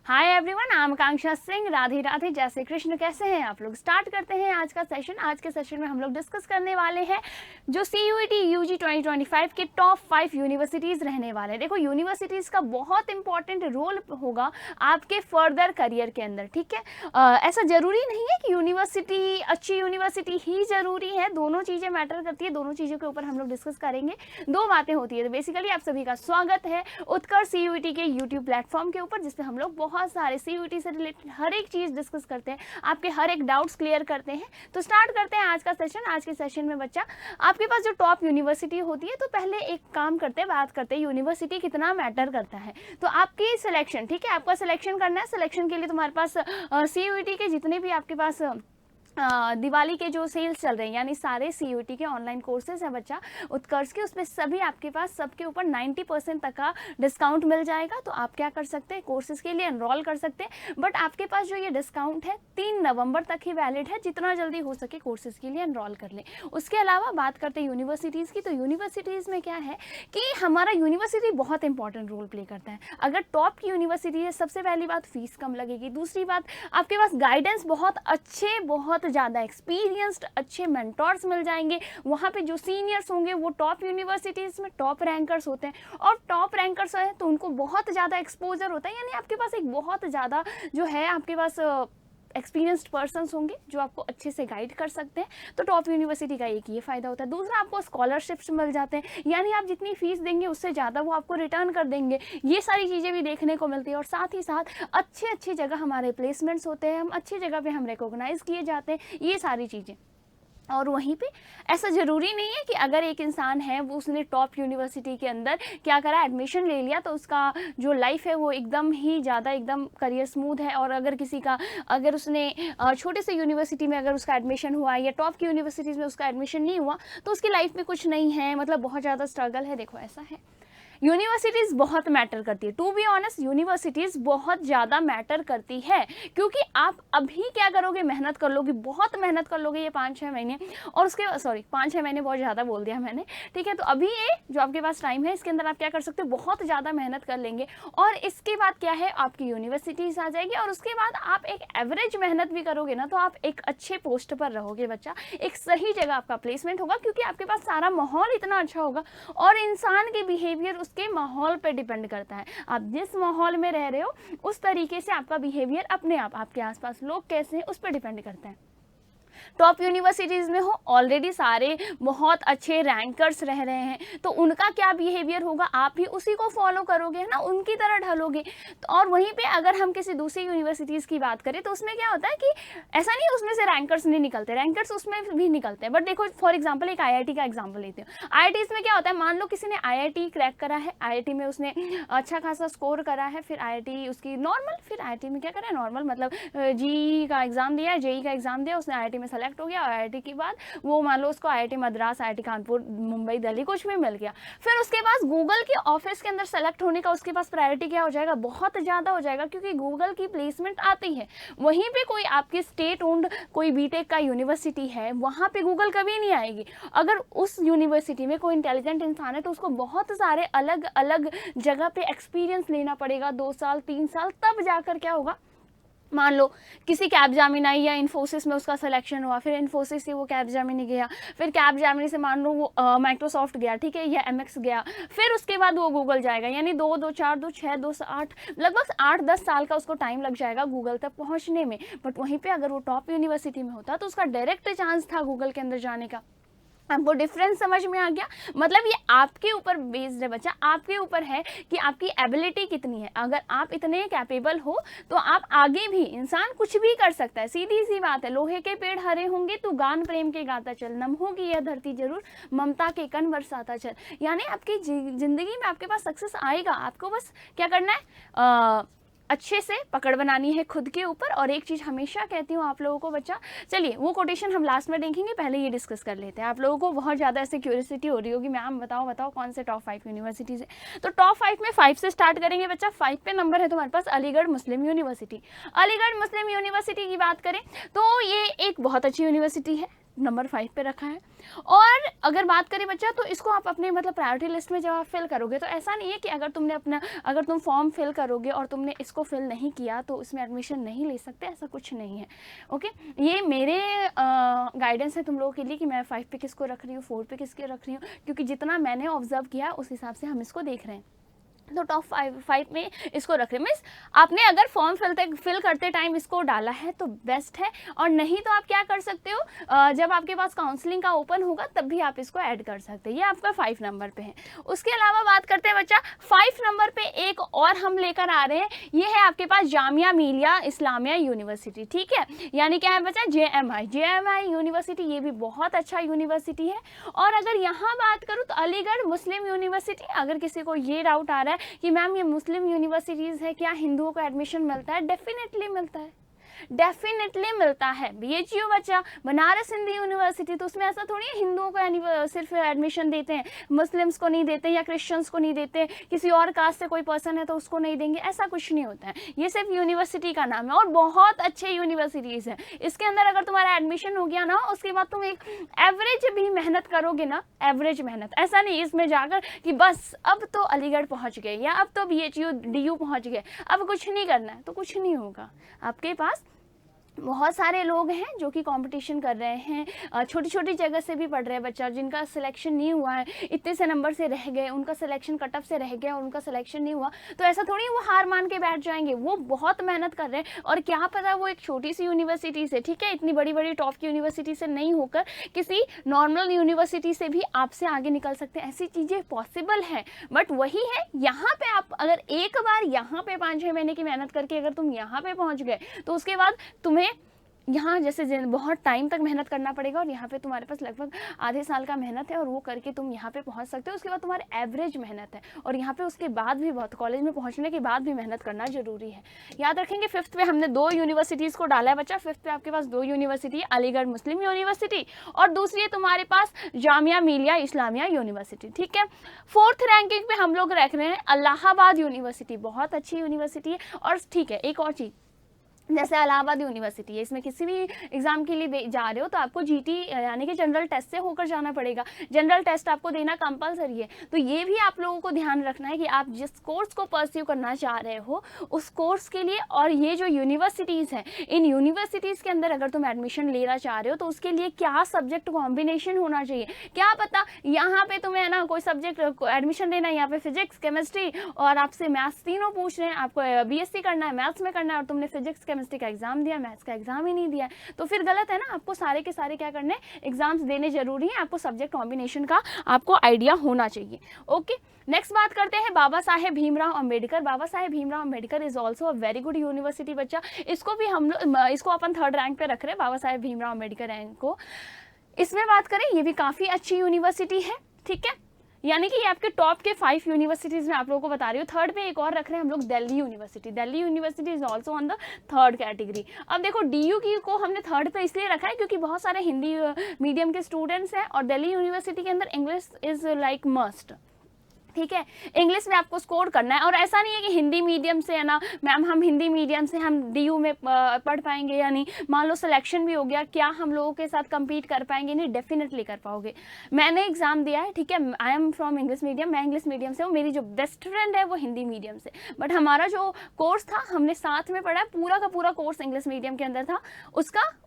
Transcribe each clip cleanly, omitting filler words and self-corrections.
Hi everyone, I am Akanksha Singh. Radhe Radhe, जय श्री कृष्ण। कैसे हैं आप लोग? स्टार्ट करते हैं आज का सेशन। आज के सेशन में हम लोग डिस्कस करने वाले हैं जो CUET UG 2025 के टॉप 5 यूनिवर्सिटीज़ रहने वाले हैं। देखो, यूनिवर्सिटीज़ का बहुत इंपॉर्टेंट रोल होगा आपके फर्दर करियर के अंदर, ठीक है। ऐसा ज़रूरी नहीं है कि यूनिवर्सिटी अच्छी यूनिवर्सिटी ही ज़रूरी है, दोनों चीज़ें मैटर करती है। दोनों चीज़ों के ऊपर हम लोग डिस्कस करेंगे। दो बातें होती है। तो बेसिकली आप सभी का स्वागत है उत्कर्ष CUET के यूट्यूब प्लेटफॉर्म के ऊपर, जिसपे हम लोग बहुत सारे CUET से रिलेटेड हर एक चीज़ डिस्कस करते हैं, आपके हर एक डाउट्स क्लियर करते हैं। तो स्टार्ट करते हैं आज का सेशन। आज के सेशन में बच्चा, आपके पास जो टॉप यूनिवर्सिटी होती है, तो पहले एक काम करते हैं, बात करते हैं यूनिवर्सिटी कितना मैटर करता है। तो आपकी सिलेक्शन, ठीक है, आपका सिलेक्शन करना है। सिलेक्शन के लिए तुम्हारे पास CUET के जितने भी आपके पास दिवाली के जो सेल्स चल रहे हैं, यानी सारे CUET के ऑनलाइन कोर्सेज हैं बच्चा उत्कर्ष के, उसमें सभी आपके पास सबके ऊपर 90% तक का डिस्काउंट मिल जाएगा। तो आप क्या कर सकते हैं, कोर्सेज के लिए एनरोल कर सकते हैं। बट आपके पास जो ये डिस्काउंट है 3 नवंबर तक ही वैलिड है। जितना जल्दी हो सके कोर्सेज के लिए एनरोल कर लें। उसके अलावा बात करते हैं यूनिवर्सिटीज़ की। तो यूनिवर्सिटीज़ में क्या है कि हमारा यूनिवर्सिटी बहुत इंपॉर्टेंट रोल प्ले करता है। अगर टॉप की यूनिवर्सिटी है, सबसे पहली बात फीस कम लगेगी। दूसरी बात, आपके पास गाइडेंस बहुत अच्छे, बहुत ज़्यादा एक्सपीरियंस्ड अच्छे मेंटोर्स मिल जाएंगे। वहाँ पे जो सीनियर्स होंगे वो टॉप यूनिवर्सिटीज़ में टॉप रैंकर्स होते हैं, और टॉप रैंकर्स हैं तो उनको बहुत ज़्यादा एक्सपोजर होता है। यानी आपके पास एक बहुत ज़्यादा जो है आपके पास एक्सपीरियंस्ड पर्सन्स होंगे जो आपको अच्छे से गाइड कर सकते हैं। तो टॉप यूनिवर्सिटी का एक ये फ़ायदा होता है। दूसरा, आपको स्कॉलरशिप्स मिल जाते हैं, यानी आप जितनी फीस देंगे उससे ज़्यादा वो आपको रिटर्न कर देंगे। ये सारी चीज़ें भी देखने को मिलती है। और साथ ही साथ अच्छी जगह हमारे प्लेसमेंट्स होते हैं, हम अच्छी जगह पे हम रिकॉग्नाइज़ किए जाते हैं, ये सारी चीज़ें। और वहीं पे ऐसा ज़रूरी नहीं है कि अगर एक इंसान है वो उसने टॉप यूनिवर्सिटी के अंदर क्या करा, एडमिशन ले लिया, तो उसका जो लाइफ है वो एकदम ही ज़्यादा एकदम करियर स्मूथ है। और अगर किसी का, अगर उसने छोटे से यूनिवर्सिटी में अगर उसका एडमिशन हुआ या टॉप की यूनिवर्सिटीज़ में उसका एडमिशन नहीं हुआ, तो उसकी लाइफ में कुछ नहीं है, मतलब बहुत ज़्यादा स्ट्रगल है। देखो, ऐसा है, यूनिवर्सिटीज़ बहुत मैटर करती है। टू बी ऑनेस्ट, यूनिवर्सिटीज़ बहुत ज़्यादा मैटर करती है, क्योंकि आप अभी क्या करोगे, मेहनत कर लोगे, बहुत मेहनत कर लोगे ये 5-6 महीने, और उसके 5-6 महीने बहुत ज़्यादा बोल दिया मैंने, ठीक है। तो अभी ये जो आपके पास टाइम है, इसके अंदर आप क्या कर सकते हो, बहुत ज़्यादा मेहनत कर लेंगे, और इसके बाद क्या है, आपकी यूनिवर्सिटीज़ आ जाएगी, और उसके बाद आप एक एवरेज मेहनत भी करोगे ना, तो आप एक अच्छे पोस्ट पर रहोगे बच्चा, एक सही जगह आपका प्लेसमेंट होगा, क्योंकि आपके पास सारा माहौल इतना अच्छा होगा। और इंसान के बिहेवियर के माहौल पे डिपेंड करता है। आप जिस माहौल में रह रहे हो उस तरीके से आपका बिहेवियर अपने आप, आपके आसपास लोग कैसे हैं उस पर डिपेंड करता है। टॉप यूनिवर्सिटीज़ में हो, ऑलरेडी सारे बहुत अच्छे रैंकर्स रह रहे हैं, तो उनका क्या बिहेवियर होगा, आप भी उसी को फॉलो करोगे ना, उनकी तरह ढलोगे। तो और वहीं पे अगर हम किसी दूसरी यूनिवर्सिटीज़ की बात करें, तो उसमें क्या होता है कि ऐसा नहीं उसमें से रैंकर्स नहीं निकलते, रैंकर्स उसमें भी निकलते हैं। बट देखो, फॉर एग्जाम्पल एक IIT का एग्जाम्पल लेते हैं। IITs में क्या होता है, मान लो किसी ने IIT क्रैक करा है, IIT में उसने अच्छा खासा स्कोर करा है, फिर IIT उसकी नॉर्मल, फिर IIT में क्या करा है, नॉर्मल मतलब GE का एग्ज़ाम दिया, JEE का एग्ज़ाम दिया, उसने IIT में सेलेक्ट हो गया। और IIT के बाद वो मान लो उसको IIT मद्रास, IIT कानपुर, मुंबई, दिल्ली कुछ भी मिल गया, फिर उसके पास गूगल के ऑफिस के अंदर सेलेक्ट होने का उसके पास प्रायोरिटी क्या हो जाएगा, बहुत ज़्यादा हो जाएगा, क्योंकि गूगल की प्लेसमेंट आती है। वहीं पे कोई आपकी स्टेट ओन्ड कोई बीटेक का यूनिवर्सिटी है, वहाँ पे गूगल कभी नहीं आएगी। अगर उस यूनिवर्सिटी में कोई इंटेलिजेंट इंसान है, तो उसको बहुत सारे अलग अलग जगह पे एक्सपीरियंस लेना पड़ेगा, 2 साल 3 साल, तब जाकर क्या होगा। मान लो किसी कैपजेमिनी या इन्फोसिस में उसका सिलेक्शन हुआ, फिर इन्फोसिस से वो कैपजेमिनी गया, फिर कैपजेमिनी से मान लो वो माइक्रोसॉफ्ट गया, ठीक है, या MX गया, फिर उसके बाद वो गूगल जाएगा। यानी 2 4 2 6 2 8 लगभग 8-10 साल का उसको टाइम लग जाएगा गूगल तक पहुंचने में। बट वहीं पे अगर वो टॉप यूनिवर्सिटी में होता तो उसका डायरेक्ट चांस था गूगल के अंदर जाने का। आपको डिफरेंस समझ में आ गया? मतलब ये आपके ऊपर बेस्ड है बच्चा, आपके ऊपर है कि आपकी एबिलिटी कितनी है। अगर आप इतने कैपेबल हो तो आप आगे भी, इंसान कुछ भी कर सकता है, सीधी सी बात है। लोहे के पेड़ हरे होंगे तो गान प्रेम के गाता चल, नम होगी यह धरती जरूर, ममता के कण बरसाता चल। यानी आपकी जिंदगी में आपके पास सक्सेस आएगा, आपको बस क्या करना है, अच्छे से पकड़ बनानी है खुद के ऊपर। और एक चीज़ हमेशा कहती हूँ आप लोगों को बच्चा, चलिए वो कोटेशन हम लास्ट में देखेंगे, पहले ये डिस्कस कर लेते हैं। आप लोगों को बहुत ज़्यादा ऐसे क्यूरियोसिटी हो रही होगी, मैम बताओ कौन से टॉप 5 यूनिवर्सिटीज़ है। तो टॉप 5 में 5 से स्टार्ट करेंगे बच्चा। 5 पे नंबर है तुम्हारे पास अलीगढ़ मुस्लिम यूनिवर्सिटी। अलीगढ़ मुस्लिम यूनिवर्सिटी की बात करें तो ये एक बहुत अच्छी यूनिवर्सिटी है, नंबर 5 पे रखा है। और अगर बात करें बच्चा तो इसको आप अपने मतलब प्रायोरिटी लिस्ट में जब आप फिल करोगे तो ऐसा नहीं है कि अगर तुम फॉर्म फिल करोगे और तुमने इसको फिल नहीं किया तो इसमें एडमिशन नहीं ले सकते, ऐसा कुछ नहीं है। ओके, ये मेरे गाइडेंस है तुम लोगों के लिए कि मैं 5 पे किसको रख रही हूँ, 4 पे किसके रख रही हूँ, क्योंकि जितना मैंने ऑब्जर्व किया उस हिसाब से हम इसको देख रहे हैं। तो टॉप 5 में इसको रख रहे हैं। मीन्स आपने अगर फॉर्म फिल करते टाइम इसको डाला है तो बेस्ट है, और नहीं तो आप क्या कर सकते हो, जब आपके पास काउंसलिंग का ओपन होगा तब भी आप इसको ऐड कर सकते हैं। ये आपका 5 नंबर पे है। उसके अलावा बात करते हैं बच्चा 5 नंबर पे एक और हम लेकर आ रहे हैं, ये है आपके पास जामिया मिलिया इस्लामिया यूनिवर्सिटी। ठीक है, यानी क्या है बच्चा, JMI यूनिवर्सिटी। ये भी बहुत अच्छा यूनिवर्सिटी है। और अगर यहाँ बात करूँ तो अलीगढ़ मुस्लिम यूनिवर्सिटी। अगर किसी को ये डाउट आ रहा है कि मैम ये मुस्लिम यूनिवर्सिटीज़ है, क्या हिंदुओं को एडमिशन मिलता है? डेफिनेटली मिलता है, डेफिनेटली मिलता है। BHU बच्चा बनारस हिंदी यूनिवर्सिटी, तो उसमें ऐसा थोड़ी है हिंदुओं को सिर्फ एडमिशन देते हैं, मुस्लिम्स को नहीं देते या क्रिश्चियंस को नहीं देते, किसी और कास्ट से कोई पर्सन है तो उसको नहीं देंगे, ऐसा कुछ नहीं होता है। ये सिर्फ यूनिवर्सिटी का नाम है और बहुत अच्छे यूनिवर्सिटीज़ हैं। इसके अंदर अगर तुम्हारा एडमिशन हो गया ना, उसके बाद तुम एक एवरेज भी मेहनत करोगे ना, एवरेज मेहनत, ऐसा नहीं इसमें जाकर कि बस अब तो अलीगढ़ पहुँच गए या अब तो BHU DU पहुँच गए, अब कुछ नहीं करना है, तो कुछ नहीं होगा। आपके पास बहुत सारे लोग हैं जो कि कंपटीशन कर रहे हैं, छोटी छोटी जगह से भी पढ़ रहे हैं बच्चा, जिनका सिलेक्शन नहीं हुआ है, इतने से नंबर से रह गए, उनका सिलेक्शन कट ऑफ से रह गया और उनका सिलेक्शन नहीं हुआ, तो ऐसा थोड़ी वो हार मान के बैठ जाएंगे। वो बहुत मेहनत कर रहे हैं, और क्या पता वो एक छोटी सी यूनिवर्सिटी से, ठीक है, इतनी बड़ी बड़ी टॉप की यूनिवर्सिटी से नहीं होकर किसी नॉर्मल यूनिवर्सिटी से भी आपसे आगे निकल सकते हैं। ऐसी चीज़ें पॉसिबल है। बट वही है, यहाँ पे आप अगर एक बार यहाँ पे 5-6 महीने की मेहनत करके अगर तुम यहाँ पे पहुँच गए तो उसके बाद तुम्हें यहाँ जैसे बहुत टाइम तक मेहनत करना पड़ेगा, और यहाँ पे तुम्हारे पास लगभग आधे साल का मेहनत है और वो करके तुम यहाँ पे पहुँच सकते हो। उसके बाद तुम्हारे एवरेज मेहनत है, और यहाँ पे उसके बाद भी बहुत, कॉलेज में पहुँचने के बाद भी मेहनत करना जरूरी है। याद रखेंगे 5th पे हमने 2 यूनिवर्सिटीज़ को डाला है बच्चा। 5th पे आपके पास 2 यूनिवर्सिटी है, अलीगढ़ मुस्लिम यूनिवर्सिटी और दूसरी है तुम्हारे पास जामिया मिलिया इस्लामिया यूनिवर्सिटी। ठीक है, 4th रैंकिंग पे हम लोग रख रहे हैं इलाहाबाद यूनिवर्सिटी, बहुत अच्छी यूनिवर्सिटी है। और ठीक है, एक और चीज़, जैसे इलाहाबाद यूनिवर्सिटी है, इसमें किसी भी एग्जाम के लिए जा रहे हो तो आपको GT यानी कि जनरल टेस्ट से होकर जाना पड़ेगा। जनरल टेस्ट आपको देना कंपलसरी है। तो ये भी आप लोगों को ध्यान रखना है कि आप जिस कोर्स को परस्यू करना चाह रहे हो उस कोर्स के लिए, और ये जो यूनिवर्सिटीज़ हैं, इन यूनिवर्सिटीज़ के अंदर अगर तुम एडमिशन लेना चाह रहे हो तो उसके लिए क्या सब्जेक्ट कॉम्बिनेशन होना चाहिए। क्या पता यहाँ पे तुम्हें है ना कोई सब्जेक्ट एडमिशन लेना है, यहाँ पे फिजिक्स केमिस्ट्री और आपसे मैथ्स तीनों पूछ रहे हैं, आपको BSc करना है, मैथ्स में करना है, और तुमने फिजिक्स केमिस्ट्री का एग्जाम दिया, मैथ्स का एग्जाम ही नहीं दिया, तो फिर गलत है ना। आपको सारे के सारे क्या करने, एग्जाम्स देने जरूरी है। आपको सब्जेक्ट कॉम्बिनेशन का आपको आइडिया होना चाहिए। ओके, नेक्स्ट बात करते हैं Baba Saheb Bhimrao Ambedkar. Baba Saheb Bhimrao Ambedkar is also a very good university बच्चा। इसको भी हम लोग, इसको अपन 3rd रैंक पे रख रहे हैं, बाबा साहेब भीमराव अंबेडकर रैंक को। इसमें बात करें, ये भी काफ़ी अच्छी यूनिवर्सिटी है। ठीक है, यानी कि ये आपके टॉप के 5 यूनिवर्सिटीज़ में आप लोगों को बता रही हूँ। 3rd पे एक और रख रहे हैं हम लोग, Delhi university. Delhi university is also on the 3rd category. अब देखो DU की को हमने 3rd पे इसलिए रखा है क्योंकि बहुत सारे हिंदी मीडियम के स्टूडेंट्स हैं, और दिल्ली यूनिवर्सिटी के अंदर इंग्लिश इज लाइक मस्ट। ठीक है, इंग्लिश में आपको स्कोर करना है, और ऐसा नहीं है कि हिंदी मीडियम से है ना मैम, हम हिंदी मीडियम से हम DU में पढ़ पाएंगे या नहीं। मान लो सिलेक्शन भी हो गया, क्या हम लोगों के साथ compete कर पाएंगे? नहीं, डेफिनेटली कर पाओगे। मैंने एग्जाम दिया है, ठीक है, I am from English medium, मैं इंग्लिश मीडियम से हूँ, मेरी जो बेस्ट फ्रेंड है वो हिंदी मीडियम से, बट हमारा जो कोर्स था हमने साथ में पढ़ा, पूरा का पूरा कोर्स इंग्लिश मीडियम के अंदर था।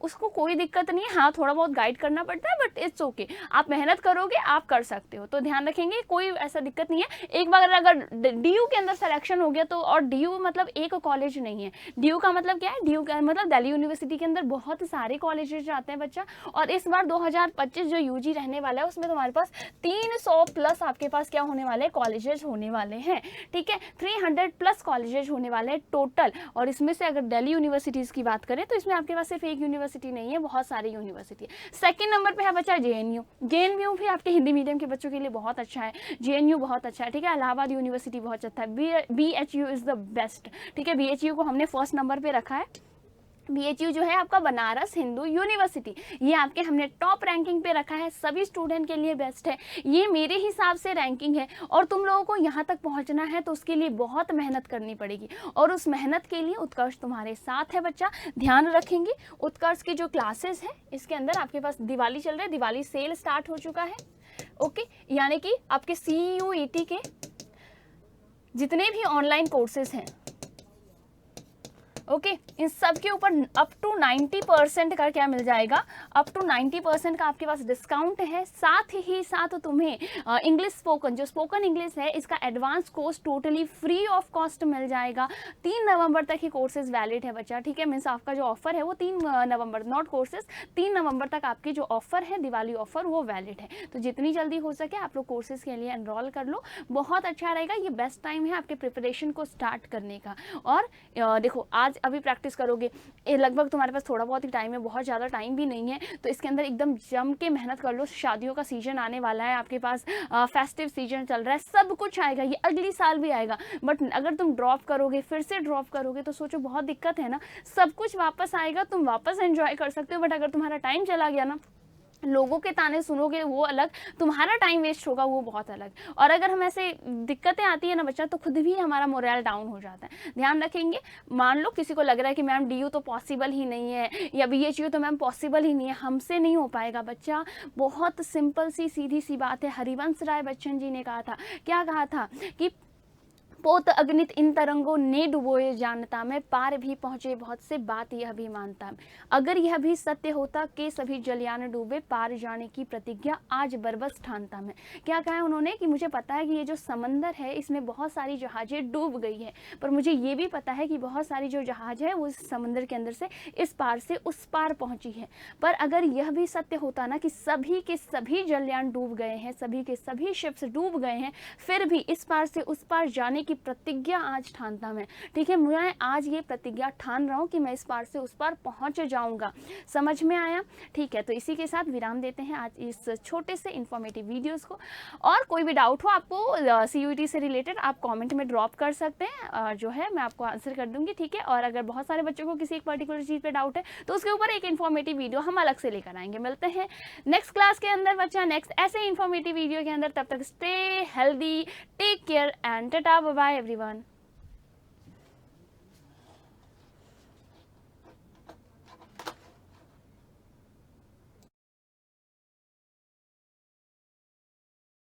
उसको कोई दिक्कत नहीं है, हाँ थोड़ा बहुत गाइड करना पड़ता है, बट इट्स ओके। आप मेहनत करोगे, आप कर सकते हो, तो ध्यान रखेंगे, कोई ऐसा दिक्कत नहीं है। एक बार अगर DU के अंदर सिलेक्शन हो गया तो, और DU मतलब एक कॉलेज नहीं है, DU का मतलब क्या है, DU का मतलब दिल्ली यूनिवर्सिटी के अंदर बहुत सारे कॉलेजेस आते हैं बच्चा। और इस बार 2025 जो UG रहने वाला है उसमें तुम्हारे पास 300+ आपके पास क्या होने वाले कॉलेजेस होने वाले हैं। ठीक है, 300+ कॉलेजेस होने वाले हैं टोटल। और इसमें से अगर दिल्ली यूनिवर्सिटीज़ की बात करें तो इसमें आपके पास सिर्फ एक यूनिवर्सिटी नहीं है, बहुत सारी यूनिवर्सिटी है। 2nd नंबर पे है बच्चा JNU भी आपके हिंदी मीडियम के बच्चों के लिए बहुत अच्छा है, JNU बहुत अच्छा है। ठीक है, इलाहाबाद यूनिवर्सिटी बहुत अच्छा है, BHU इज़ द बेस्ट। ठीक है, BHU को हमने 1st नंबर पे रखा है। BHU जो है आपका बनारस हिंदू यूनिवर्सिटी, ये आपके हमने टॉप रैंकिंग पे रखा है, सभी स्टूडेंट के लिए बेस्ट है। ये मेरे हिसाब से रैंकिंग है और तुम लोगों को यहाँ तक पहुँचना है तो उसके लिए बहुत मेहनत करनी पड़ेगी और उस मेहनत के लिए उत्कर्ष तुम्हारे साथ है बच्चा। ध्यान रखेंगे उत्कर्ष की जो क्लासेस है इसके अंदर आपके पास दिवाली चल रहा है, दिवाली सेल स्टार्ट हो चुका है। ओके, यानी कि आपके CUET के जितने भी ऑनलाइन कोर्सेज हैं, ओके, इन सब के ऊपर अप टू 90% का क्या मिल जाएगा, अप टू 90% का आपके पास डिस्काउंट है। साथ ही साथ तुम्हें इंग्लिश स्पोकन, जो स्पोकन इंग्लिश है इसका advance course totally free of cost मिल जाएगा। 3 नवंबर तक ही कोर्सेज वैलिड है बच्चा, ठीक है। मीन्स आपका जो ऑफर है वो 3 नवंबर, नॉट कोर्सेज, 3 नवंबर तक आपकी जो ऑफर है दिवाली ऑफर वो वैलिड है। तो जितनी जल्दी हो सके आप लोग कोर्सेज के लिए एनरोल कर लो, बहुत अच्छा रहेगा। ये बेस्ट टाइम है आपके प्रिपरेशन को स्टार्ट करने का। और देखो आज अभी प्रैक्टिस करोगे, ये लगभग तुम्हारे पास थोड़ा बहुत ही टाइम है, बहुत ज़्यादा टाइम भी नहीं है, तो इसके अंदर एकदम जम के मेहनत कर लो। शादियों का सीजन आने वाला है, आपके पास फेस्टिव सीजन चल रहा है, सब कुछ आएगा, ये अगली साल भी आएगा। बट अगर तुम ड्रॉप करोगे, फिर से ड्रॉप करोगे तो सोचो बहुत दिक्कत है ना। सब कुछ वापस आएगा, तुम वापस एंजॉय कर सकते हो, बट अगर तुम्हारा टाइम चला गया ना, लोगों के ताने सुनोगे वो अलग, तुम्हारा टाइम वेस्ट होगा वो बहुत अलग। और अगर हम ऐसे दिक्कतें आती है ना बच्चा, तो खुद भी हमारा मोरल डाउन हो जाता है। ध्यान रखेंगे। मान लो किसी को लग रहा है कि मैम DU तो पॉसिबल ही नहीं है या BHU तो मैम पॉसिबल ही नहीं है, हमसे नहीं हो पाएगा बच्चा। बहुत सिंपल सी सीधी सी बात है। हरिवंश राय बच्चन जी ने कहा था, क्या कहा था कि पोत अगणित इन तरंगों ने डुबोए जानता मैं, पार भी पहुँचे बहुत से बात यह भी मानता मैं। अगर यह भी सत्य होता कि सभी जलयान डूबे, पार जाने की प्रतिज्ञा आज बरबस ठानता मैं। क्या कहा है उन्होंने कि मुझे पता है कि ये जो समंदर है इसमें बहुत सारी जहाज़ें डूब गई है, पर मुझे ये भी पता है कि बहुत सारी जो जहाज़ है वो इस समंदर के अंदर से इस पार से उस पार पहुँची है। पर अगर यह भी सत्य होता ना कि सभी के सभी जलयान डूब गए हैं, सभी के सभी शिप्स डूब गए हैं, फिर भी इस पार से उस पार जाने की प्रतिज्ञा आज ठानता मैं। ठीक है, मैं आज ये प्रतिज्ञा ठान रहा हूँ कि मैं इस पार से उस पार पहुंच जाऊंगा। समझ में आया? ठीक है, तो इसी के साथ विराम देते हैं आज इस छोटे से इंफॉर्मेटिव वीडियोस को। और कोई भी डाउट हो आपको CUET से रिलेटेड, आप कमेंट में ड्रॉप कर सकते हैं, जो है मैं आपको आंसर कर दूंगी। ठीक है, और अगर बहुत सारे बच्चों को किसी एक पर्टिकुलर चीज़ पे डाउट है तो उसके ऊपर एक इन्फॉर्मेटिव वीडियो हम अलग से लेकर आएंगे। मिलते हैं नेक्स्ट क्लास के अंदर बच्चा, नेक्स्ट ऐसे इन्फॉर्मेटिव वीडियो के अंदर। तब तक stay healthy, take care and tata, bye bye everyone.